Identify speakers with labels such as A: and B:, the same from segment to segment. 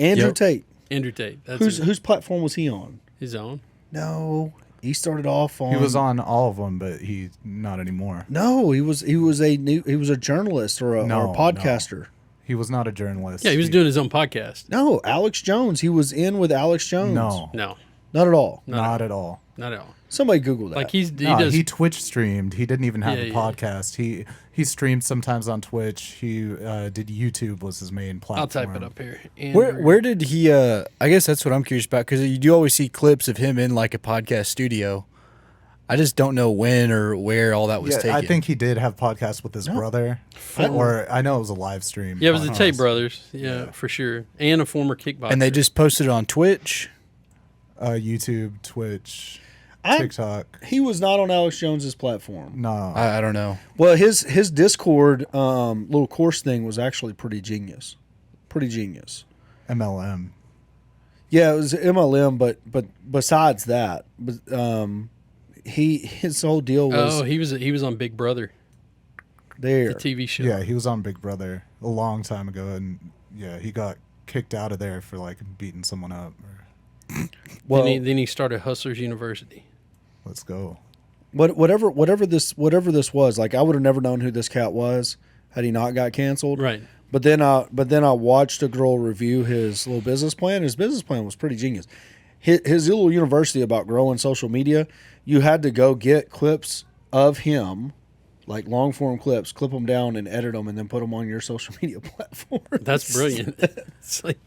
A: Andrew Tate.
B: Andrew Tate. That's
A: Whose platform was he on?
B: his own.
A: No, he started off on.
C: He was on all of them, but he's not anymore.
A: No, he was a journalist or a podcaster.
C: No. He was not a journalist.
B: Yeah, he was doing his own podcast.
A: No, Alex Jones. He was in with Alex Jones.
C: No,
A: not at all.
C: not at all.
B: Not at all.
A: Somebody Google that.
B: Like he
C: Twitch streamed. He didn't even have a podcast. He streamed sometimes on Twitch. He did YouTube was his main platform.
B: I'll type it up here.
D: Where did he? I guess that's what I'm curious about, because you do always see clips of him in like a podcast studio. I just don't know when or where all that was taken.
C: I think he did have podcasts with his brother, or I know it was a live stream.
B: Yeah, it was the Tate brothers. Yeah, for sure, and a former kickboxer.
D: And they just posted it on Twitch,
C: YouTube, Twitch. TikTok.
A: He was not on Alex Jones's platform.
C: No,
D: I don't know.
A: Well, his Discord little course thing was actually pretty genius.
C: MLM.
A: Yeah, it was MLM, but besides that, his whole deal was
B: he was on Big Brother,
A: there,
B: the TV show.
C: Yeah, he was on Big Brother a long time ago, and yeah, he got kicked out of there for like beating someone up.
A: Well,
B: then he started Hustlers University.
C: Let's go.
A: Whatever this was, like I would have never known who this cat was had he not got canceled.
B: Right.
A: But then I watched a girl review his little business plan. His business plan was pretty genius. His little university about growing social media, you had to go get clips of him, like long form clips, clip them down and edit them, and then put them on your social media platform.
B: That's brilliant. It's like,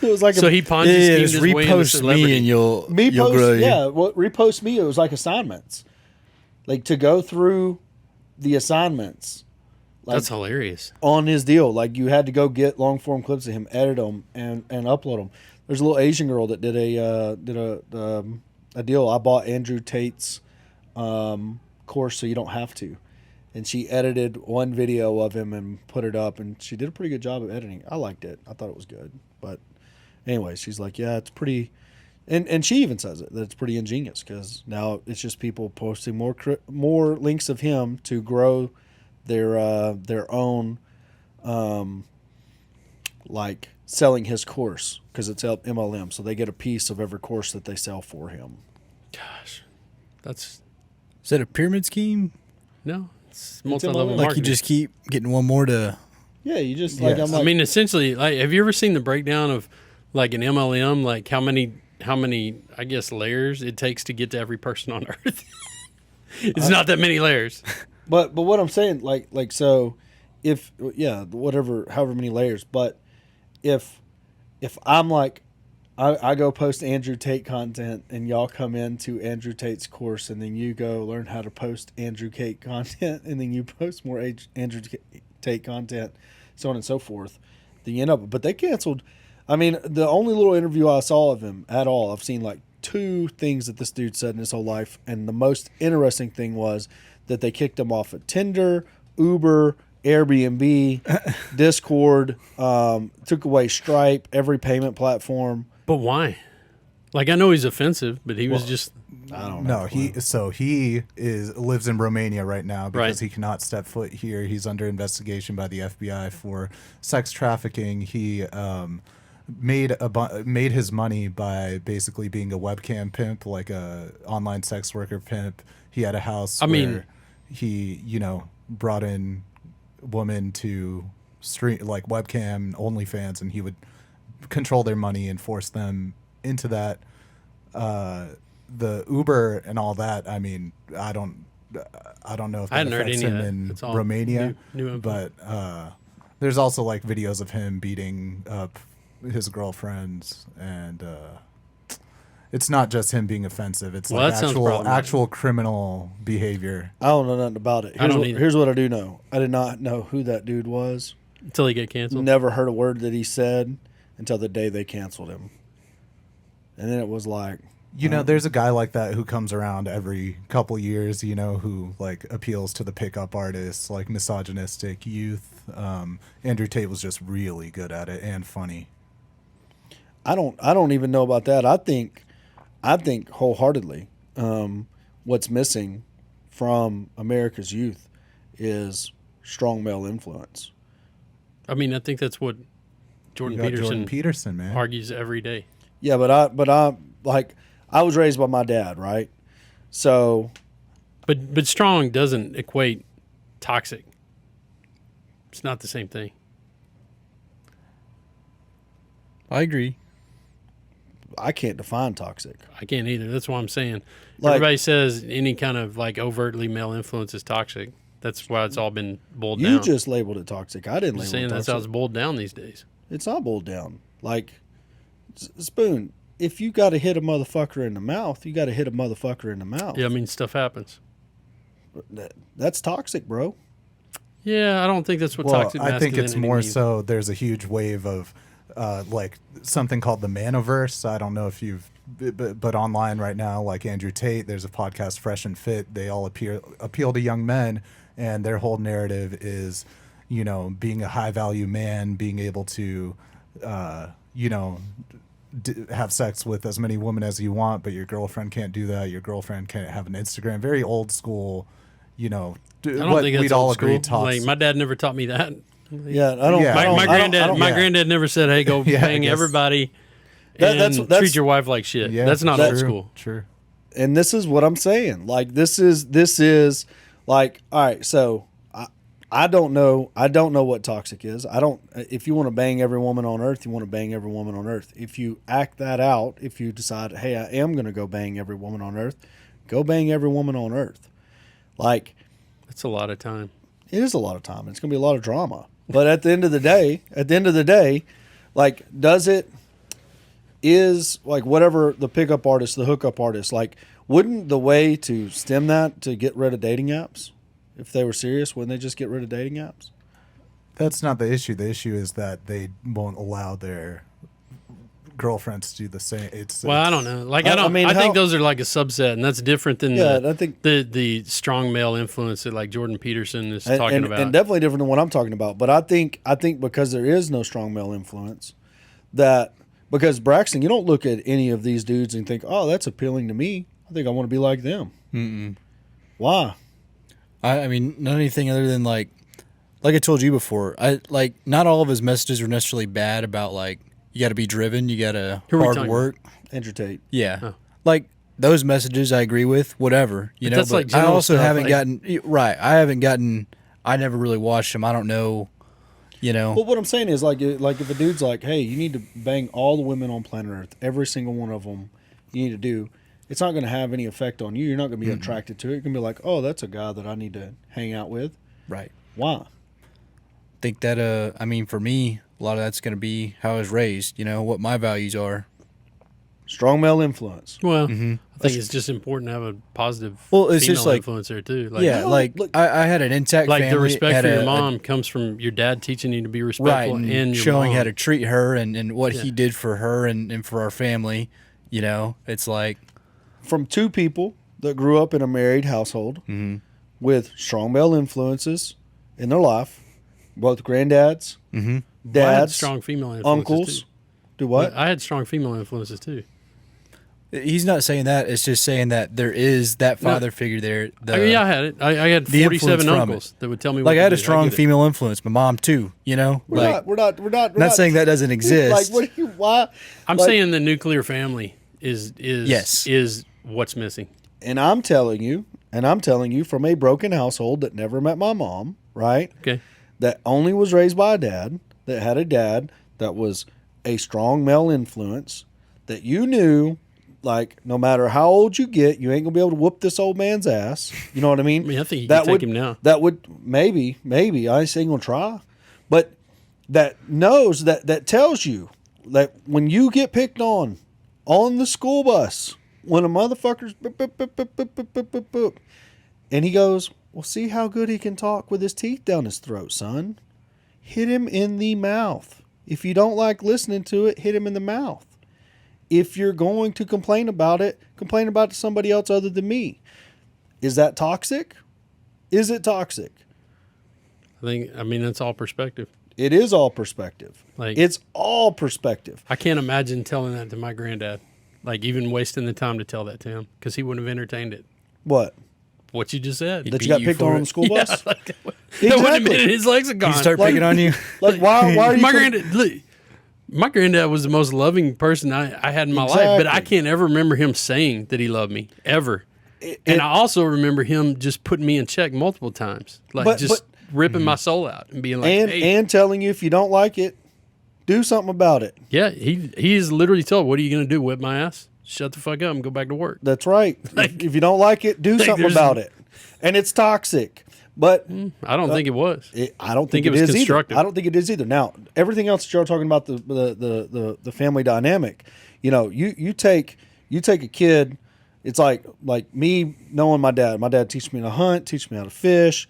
A: it was like
B: so he Ponzi schemed his way into
D: repost
B: celebrity.
D: me and you'll grow.
A: Yeah, repost me. It was like assignments, like to go through the assignments. Like,
B: that's hilarious.
A: On his deal, like you had to go get long form clips of him, edit them, and upload them. There's a little Asian girl that did a deal. I bought Andrew Tate's course, so you don't have to. And she edited one video of him and put it up, and she did a pretty good job of editing. I liked it. I thought it was good. But anyway, she's like, yeah, it's pretty. And she even says it, that it's pretty ingenious, because now it's just people posting more links of him to grow their own, like selling his course, because it's MLM. So they get a piece of every course that they sell for him.
B: Gosh,
D: Is that a pyramid scheme?
B: No. It's multi-level
A: MLM.
D: Like
B: marketing.
D: you just keep getting one more to.
A: Yeah, you just
C: Yes.
A: I'm like,
B: I mean, essentially, like, have you ever seen the breakdown of like an MLM, like how many I guess layers it takes to get to every person on earth? It's not that many layers.
A: But what I'm saying, like so, however many layers. But if I'm like, I go post Andrew Tate content, and y'all come into Andrew Tate's course, and then you go learn how to post Andrew Tate content, and then you post more Andrew Tate content, so on and so forth. Then you end up. But they canceled. I mean, the only little interview I saw of him at all, I've seen like 2 things that this dude said in his whole life, and the most interesting thing was that they kicked him off of Tinder, Uber, Airbnb, Discord, took away Stripe, every payment platform.
B: But why? Like, I know he's offensive, but he was just.
A: I don't know.
C: No, he lives in Romania right now because he cannot step foot here. He's under investigation by the FBI for sex trafficking. He made his money by basically being a webcam pimp, like a online sex worker pimp. He had a house where he, brought in women to stream, like webcam, OnlyFans, and he would control their money and force them into that. The Uber and all that, I mean, I don't know if that affects him in Romania,
B: new
C: but there's also like videos of him beating up his girlfriends, and it's not just him being offensive. It's like actual criminal behavior.
A: I don't know nothing about it. Here's what I do know. I did not know who that dude was
B: until he got canceled.
A: Never heard a word that he said until the day they canceled him. And then it was like,
C: there's a guy like that who comes around every couple years, who like appeals to the pickup artists, like misogynistic youth. Andrew Tate was just really good at it and funny.
A: I don't even know about that. I think wholeheartedly, what's missing from America's youth is strong male influence.
B: I mean, I think that's what Jordan
C: You got
B: Peterson
C: Jordan Peterson, man.
B: argues every day.
A: Yeah, but I like I was raised by my dad, right? So
B: But strong doesn't equate toxic. It's not the same thing.
D: I agree.
A: I can't define toxic.
B: I can't either. That's what I'm saying.
A: Like-
B: Everybody says any kind of like overtly male influence is toxic. That's why it's all been boiled
A: You
B: down.
A: just labeled it toxic. I didn't
B: I'm
A: label
B: saying
A: it
B: that's how
A: toxic.
B: it's boiled down these days.
A: It's not boiled down. Like Spoon, if you got to hit a motherfucker in the mouth, you got to hit a motherfucker in the mouth.
B: Yeah, I mean stuff happens.
A: That's toxic, bro.
B: Yeah, I don't think that's what
C: Well,
B: toxic
C: I think it's
B: masculinity
C: more
B: means.
C: so there's a huge wave of like something called the Manoverse. I don't know if you've, but online right now, like Andrew Tate, there's a podcast, Fresh and Fit. They all appeal to young men, and their whole narrative is, you know, being a high value man, being able to, you know, have sex with as many women as you want, but your girlfriend can't do that. Your girlfriend can't have an Instagram. Very old school, you know.
B: I don't think that's old school.
C: Talks.
B: Like my dad never taught me that.
A: Yeah, I don't.
C: Yeah.
A: I don't
B: My
A: I don't-
B: granddad,
A: I don't-
B: my granddad never said, "Hey, go
C: Yeah, I
B: bang
C: guess.
B: everybody
A: That-
B: and
A: that's-
B: treat your wife like shit."
C: Yeah,
B: That's not
A: that's
B: old
C: true,
B: school.
C: True.
A: and this is what I'm saying. Like this is like, all right. So I don't know. I don't know what toxic is. I don't. If you want to bang every woman on earth, you want to bang every woman on earth. If you act that out, if you decide, hey, I am going to go bang every woman on earth, go bang every woman on earth. Like
B: That's a lot of time.
A: it is a lot of time. It's going to be a lot of drama. But at the end of the day, like, does it is like whatever the pickup artist, the hookup artist, like, wouldn't the way to stem that to get rid of dating apps? If they were serious, wouldn't they just get rid of dating apps?
C: That's not the issue. The issue is that they won't allow their girlfriends to do the same.
B: Well, I don't know. Like
A: I mean,
B: I
A: how-
B: think those are like a subset, and that's different than
A: Yeah, I think
B: the strong male influence that like Jordan Peterson is talking about.
A: and definitely different than what I'm talking about. But I think because there is no strong male influence, that because Braxton, you don't look at any of these dudes and think, oh, that's appealing to me. I think I want to be like them.
D: Mm-mm.
A: Why?
D: I mean, not anything other than like I told you before. I like not all of his messages are necessarily bad about like you got to be driven, you got to
B: Who are we
D: hard
B: talking
D: work.
A: Andrew Tate.
D: Yeah,
B: Oh.
D: like those messages I agree with. Whatever you
B: But
D: know.
B: that's
D: But
B: like
D: I
B: general
D: also
B: stuff,
D: haven't
B: like-
D: gotten right. I haven't gotten. I never really watched them. I don't know. You know.
A: Well, what I'm saying is like if a dude's like, hey, you need to bang all the women on planet Earth, every single one of them, you need to do. It's not going to have any effect on you. You're not going to be attracted to it. You're going to be like, oh, that's a guy that I need to hang out with.
D: Right.
A: Why?
D: Think that I mean for me a lot of that's going to be how I was raised, you know, what my values are.
A: Strong male influence.
B: Well, I think it's just important to have a positive
D: Well, it's
B: female
D: just like-
B: influence there too. Like,
D: Yeah,
A: no,
D: like
A: look-
D: I had an intact
B: like
D: family.
B: the respect
D: had
B: for your
D: a-
B: mom comes from your dad teaching you to be
D: right,
B: respectful
D: and
B: and your
D: showing
B: mom.
D: how to treat her and what
B: Yeah.
D: he did for her and for our family, you know. It's like
A: From two people that grew up in a married household with strong male influences in their life, both granddads,
B: Well, I had
A: dads,
B: strong female influences
A: uncles.
B: too.
A: Do what?
B: I had strong female influences too.
D: he's not saying that. It's just saying that there is that father figure there.
B: I mean, yeah, I had it. I had
D: the influence
B: 47
D: from
B: uncles that would tell me what
D: Like
B: to
D: I had a
B: do.
D: strong
B: get it.
D: female influence. My mom too. You know, like
A: We're not
D: not saying that doesn't exist.
A: Like, what do you? Why?
B: I'm
A: like-
B: saying the nuclear family is
D: Yes.
B: is what's missing.
A: And I'm telling you from a broken household that never met my mom, right?
B: Okay.
A: That only was raised by a dad, that had a dad that was a strong male influence, that you knew, like, no matter how old you get, you ain't gonna be able to whoop this old man's ass. You know what I mean?
B: I mean, I think you
A: that
B: can take him now.
A: That would maybe. I ain't saying gonna try, but that knows that tells you that when you get picked on the school bus, when a motherfucker's boop, boop, boop, boop, boop, boop, boop, boop, boop, and he goes, well, see how good he can talk with his teeth down his throat, son. Hit him in the mouth. If you don't like listening to it, hit him in the mouth. If you're going to complain about it to somebody else other than me. Is that toxic? Is it toxic?
B: I mean, that's all perspective.
A: It is all perspective.
B: Like-
A: it's all perspective.
B: I can't imagine telling that to my granddad. Like even wasting the time to tell that to him because he wouldn't have entertained it.
A: What?
B: What you just said.
A: That
D: beat
A: you got
D: you
A: picked
D: for
A: on
D: it.
A: the school bus?
B: Yeah, like, that wouldn't have been in his lexicon.
D: he start
A: Like-
D: picking on you.
A: Like why are you
B: my granddad. Look, My granddad was the most loving person I had in my life, but I
A: Exactly.
B: can't ever remember him saying that he loved me, ever. And I also remember him just putting me in check multiple times, like
A: But-
B: ripping my soul out and being like,
A: and
B: hey.
A: and telling you if you don't like it, do something about it.
B: Yeah, he is literally told, what are you going to do, whip my ass? Shut the fuck up and go back to work.
A: That's right. If you don't like it, do something
B: there's-
A: about it. And it's toxic. But
B: I don't think it was.
A: I don't think
B: it
A: it
B: was
A: is either.
B: constructive.
A: I don't think it is either. Now, everything else that you're talking about, the family dynamic, you take a kid, it's like me knowing my dad. My dad teaches me to hunt, teach me how to fish,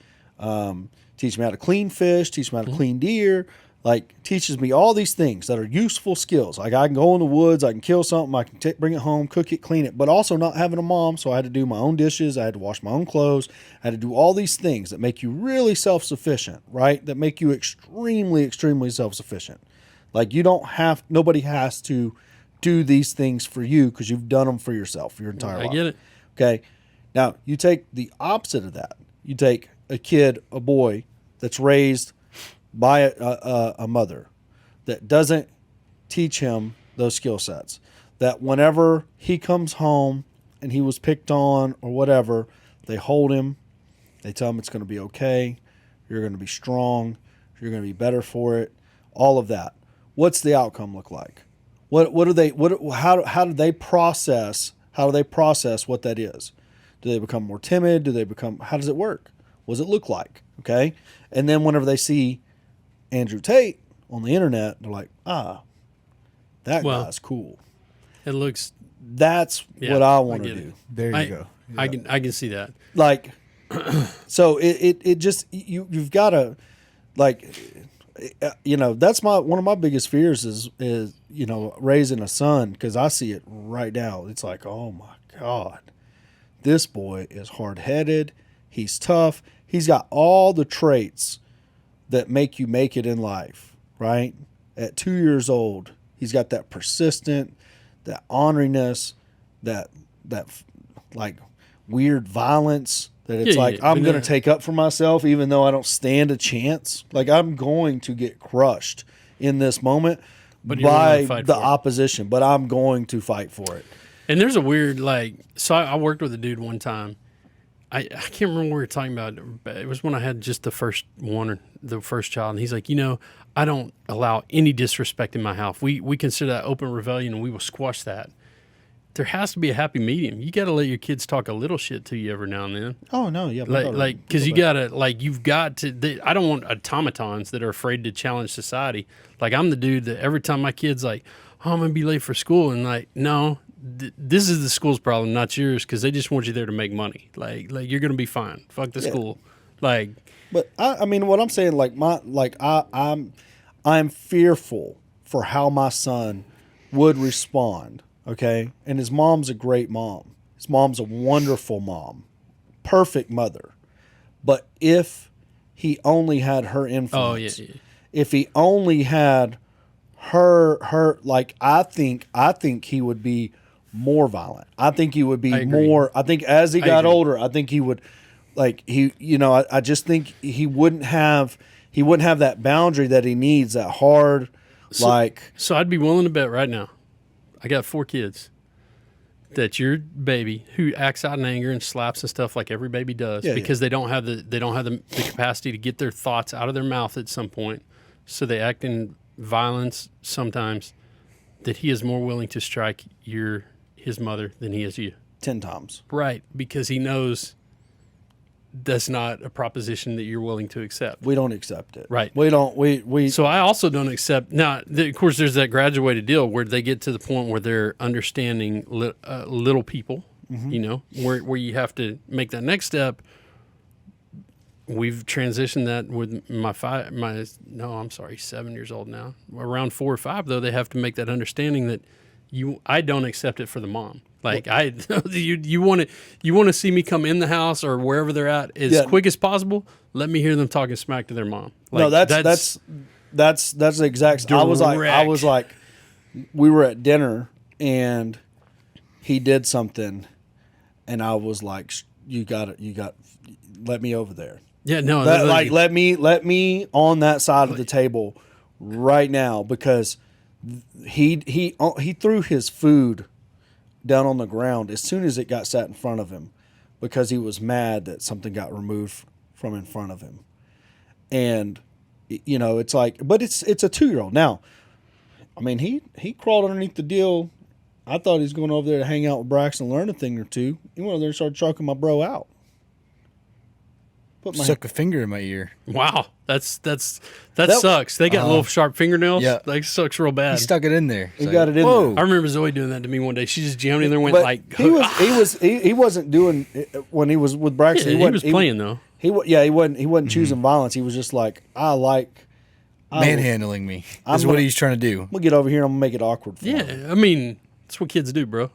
A: teach me how to clean fish, teach me how to clean deer, like teaches me all these things that are useful skills. Like I can go in the woods, I can kill something, I can bring it home, cook it, clean it, but also not having a mom. So I had to do my own dishes. I had to wash my own clothes. I had to do all these things that make you really self-sufficient, right? That make you extremely, extremely self-sufficient. Like nobody has to do these things for you because you've done them for yourself your entire life.
B: I get it.
A: Okay. Now you take the opposite of that. You take a kid, a boy that's raised by a mother that doesn't teach him those skill sets. That whenever he comes home and he was picked on or whatever, they hold him. They tell him it's going to be okay. You're going to be strong. You're going to be better for it. All of that. What's the outcome look like? How do they process what that is? Do they become more timid? How does it work? What does it look like? Okay. And then whenever they see Andrew Tate on the internet, they're like, that guy's cool.
B: It looks.
A: That's what I want to do.
C: There you go.
B: I can see that.
A: Like, so it just, you've got to, like, that's one of my biggest fears is raising a son, because I see it right now. It's like, oh my God, this boy is hard-headed. He's tough. He's got all the traits that make you make it in life, right? At 2 years old, he's got that persistent, that honoriness, that like weird violence that it's I'm going to take up for myself even though I don't stand a chance. Like I'm going to get crushed in this moment by the opposition, but I'm going to fight for it.
B: And there's a weird, so I worked with a dude one time. I can't remember what we were talking about. It was when I had just the first child. And he's like, I don't allow any disrespect in my house. We consider that open rebellion, and we will squash that. There has to be a happy medium. You got to let your kids talk a little shit to you every now and then.
A: Oh, no, yeah.
B: Because you've got to, I don't want automatons that are afraid to challenge society. Like, I'm the dude that every time my kid's like, oh, I'm going to be late for school. And no, this is the school's problem, not yours, because they just want you there to make money. Like you're going to be fine. Fuck the school. But
A: I mean, what I'm saying, I'm fearful for how my son would respond. Okay. And his mom's a great mom. His mom's a wonderful mom, perfect mother. But if he only had her influence, if he only had her, I think he would be more violent. I think he would be more. I think as he got older, I think he would, I just think he wouldn't have that boundary that he needs. That hard,
B: So I'd be willing to bet right now, I got 4 kids, that your baby who acts out in anger and slaps and stuff like every baby does, because they don't have the capacity to get their thoughts out of their mouth at some point, so they act in violence sometimes, that he is more willing to strike his mother than he is you.
A: 10 times. Right,
B: because he knows that's not a proposition that you're willing to accept.
A: We don't accept it.
B: Right.
A: We don't. We.
B: So I also don't accept. Now, of course, there's that graduated deal where they get to the point where they're understanding little people. Mm-hmm. Where you have to make that next step. We've transitioned that with he's 7 years old now. Around 4 or 5, though, they have to make that understanding that I don't accept it for the mom. You want to see me come in the house or wherever they're at as quick as possible. Let me hear them talking smack to their mom.
A: That's the exact. I was like, we were at dinner and he did something, and I was like, you got let me over there.
B: Yeah, no,
A: let me on that side of the table right now, because he threw his food down on the ground as soon as it got sat in front of him, because he was mad that something got removed from in front of him. And it's like, but it's a 2-year-old. Now, I mean, he crawled underneath the deal. I thought he was going over there to hang out with Braxton and learn a thing or two. He went over there and started choking my bro out.
D: Stuck a finger in my ear.
B: Wow, that sucks. They got little sharp fingernails.
D: Yeah,
B: that sucks real bad.
D: He stuck it in there.
A: He got it in there.
B: I remember Zoe doing that to me one day. She just jammed in there and went
A: but
B: like.
A: He wasn't doing when he was with Braxton.
B: Yeah, he was playing though.
A: He wasn't choosing violence. He was just like,
D: manhandling me. That's what he's trying to do.
A: We'll get over here and I'm gonna make it awkward for him.
B: Yeah, I mean, that's what kids do, bro.